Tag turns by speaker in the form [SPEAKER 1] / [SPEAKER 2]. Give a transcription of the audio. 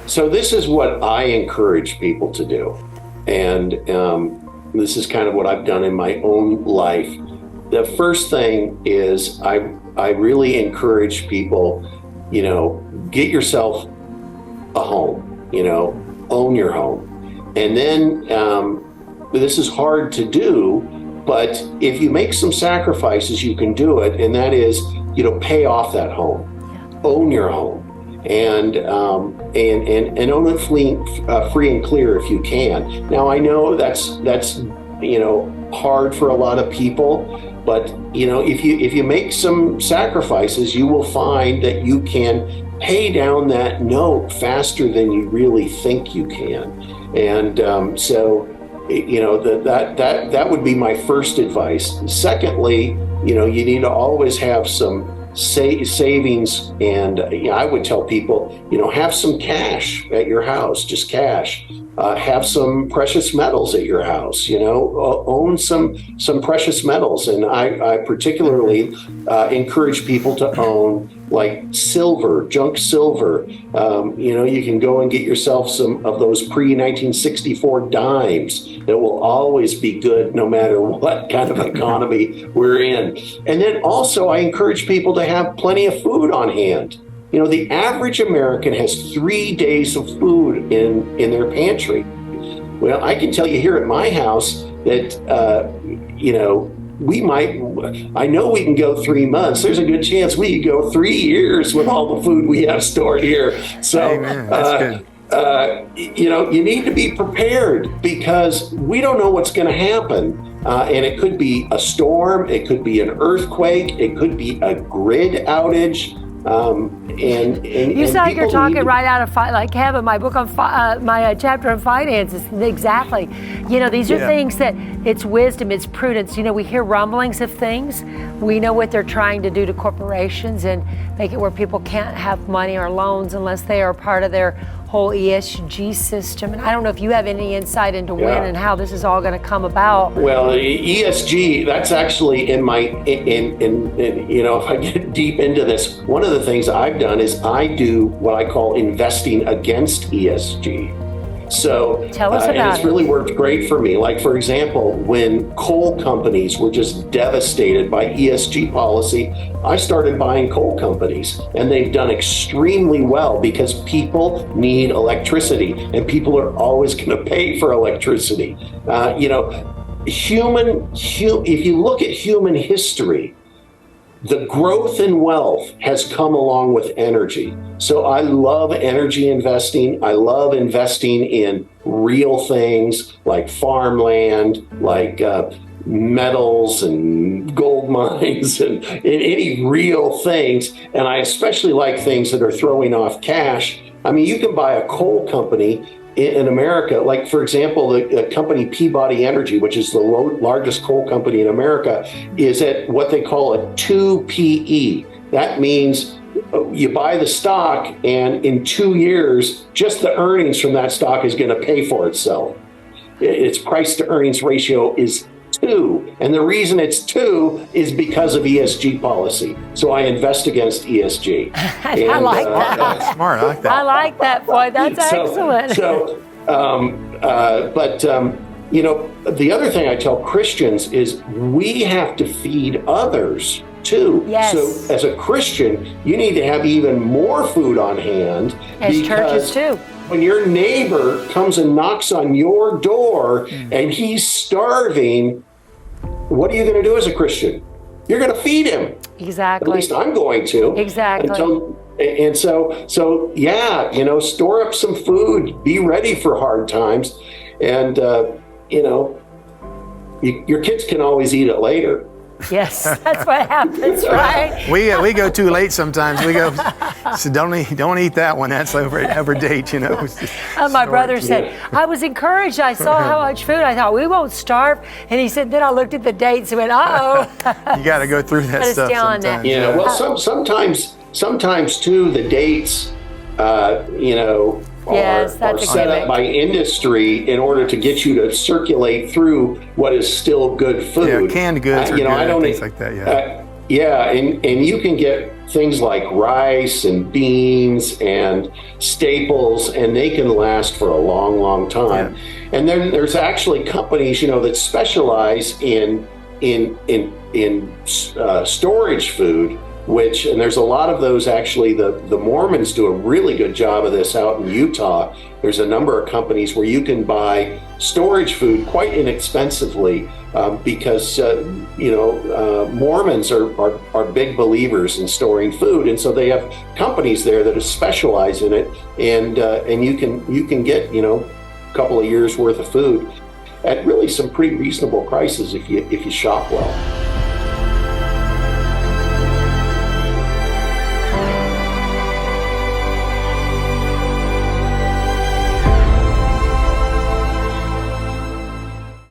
[SPEAKER 1] So this is what I encourage people to do. And this is kind of what I've done in my own life. The first thing is I really encourage people, get yourself a home, own your home. And then this is hard to do, but if you make some sacrifices, you can do it. And that is, pay off that home, own your home. And own it free and clear if you can. Now I know that's hard for a lot of people, but if you make some sacrifices, you will find that you can pay down that note faster than you really think you can. And that would be my first advice. Secondly, you need to always have some savings, and I would tell people, have some cash at your house, just cash. Have some precious metals at your house, own some precious metals. And I particularly encourage people to own like silver, junk silver. You can go and get yourself some of those pre-1964 dimes that will always be good no matter what kind of economy we're in. And then also I encourage people to have plenty of food on hand. The average American has 3 days of food in their pantry. Well, I can tell you here at my house that, I know we can go 3 months. There's a good chance we could go 3 years with all the food we have stored here. So,
[SPEAKER 2] Amen. That's good.
[SPEAKER 1] You need to be prepared because we don't know what's going to happen. And it could be a storm, it could be an earthquake, it could be a grid outage.
[SPEAKER 3] You sound like you're talking right out of like Kevin, my book on my chapter on finances. Exactly. These are things that it's wisdom, it's prudence. We hear rumblings of things. We know what they're trying to do to corporations and make it where people can't have money or loans unless they are part of their whole ESG system. And I don't know if you have any insight into when and how this is all going to come about.
[SPEAKER 1] Well, ESG, that's actually in my, if I get deep into this, one of the things I've done is I do what I call investing against ESG. So
[SPEAKER 3] tell us about
[SPEAKER 1] and it's really worked great for me. Like, for example, when coal companies were just devastated by ESG policy, I started buying coal companies, and they've done extremely well because people need electricity, and people are always going to pay for electricity. If you look at human history, the growth in wealth has come along with energy. So I love energy investing. I love investing in real things like farmland, like metals and gold mines and any real things. And I especially like things that are throwing off cash. I mean, you can buy a coal company in America, like, for example, the company Peabody Energy, which is the largest coal company in America, is at what they call a 2 PE. That means you buy the stock, and in 2 years, just the earnings from that stock is going to pay for itself. Its price to earnings ratio is 2. And the reason it's 2 is because of ESG policy. So I invest against ESG.
[SPEAKER 3] I like that.
[SPEAKER 2] That's smart. I like that.
[SPEAKER 3] I like that, boy. That's excellent.
[SPEAKER 1] The other thing I tell Christians is we have to feed others too.
[SPEAKER 3] Yes.
[SPEAKER 1] So as a Christian, you need to have even more food on hand.
[SPEAKER 3] As churches too.
[SPEAKER 1] When your neighbor comes and knocks on your door and he's starving, what are you going to do as a Christian? You're going to feed him.
[SPEAKER 3] Exactly.
[SPEAKER 1] At least I'm going to.
[SPEAKER 3] Exactly.
[SPEAKER 1] Store up some food. Be ready for hard times. And, your kids can always eat it later.
[SPEAKER 3] Yes, that's what happens, right?
[SPEAKER 2] We go too late sometimes. We go, so don't eat that one. That's over date,
[SPEAKER 3] My brother said, I was encouraged. I saw how much food. I thought, we won't starve. And he said, then I looked at the dates and went, uh-oh.
[SPEAKER 2] You got to go through that stuff sometimes.
[SPEAKER 1] Yeah, well, sometimes too, the dates, are set up by industry in order to get you to circulate through what is still good food.
[SPEAKER 2] Yeah, canned goods are good, things like that,
[SPEAKER 1] and you can get things like rice and beans and staples, and they can last for a long, long time. Yeah. And then there's actually companies, that specialize in storage food, and there's a lot of those. Actually, the Mormons do a really good job of this out in Utah. There's a number of companies where you can buy storage food quite inexpensively because Mormons are big believers in storing food, and so they have companies there that specialize in it, and you can get a couple of years worth of food at really some pretty reasonable prices if you shop well.